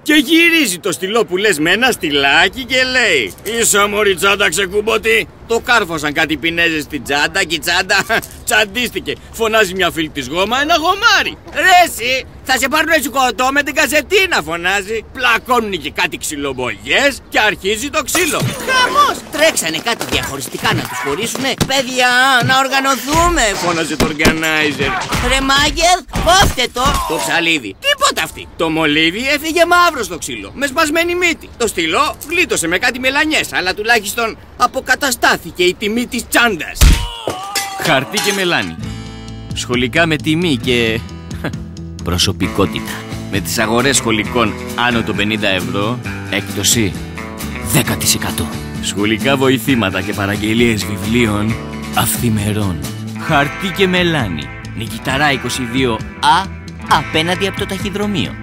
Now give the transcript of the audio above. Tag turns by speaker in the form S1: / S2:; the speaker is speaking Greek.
S1: Και γυρίζει το στυλό που λες με ένα στυλάκι και λέει: «Ίσα μωρή τσάντα ξεκούμποτη». Το κάρφωσαν κάτι πινέζες στην τσάντα και η τσάντα τσαντίστηκε. Φωνάζει μια φίλη της γόμα, ένα γομάρι. «Ρε εσύ, θα σε πάρουν σηκωτό με την κασετίνα», φωνάζει. Πλακώνουν και κάτι ξυλομπογιές και αρχίζει το ξύλο.
S2: Χαμός! Τρέξανε κάτι διαχωριστικά να τους χωρίσουνε. Παιδιά, να οργανωθούμε!
S1: Φώναζε το organizer.
S2: Ρε μάγκερ, κόφτε το!
S1: Το ψαλίδι. Τίποτα αυτή. Το μολύβι έφυγε μαύρο στο ξύλο, με σπασμένη μύτη. Το στυλό γλίτωσε με κάτι μελανιές, αλλά τουλάχιστον αποκαταστάθηκε η τιμή της τσάντας. Χαρτί και μελάνι. Σχολικά με τιμή και προσωπικότητα. Με τις αγορές σχολικών άνω των 50 ευρώ, έκπτωση 10%. Σχολικά βοηθήματα και παραγγελίες βιβλίων αυθημερών. Χαρτί και μελάνι. Νικηταρά 22Α, απέναντι από το ταχυδρομείο.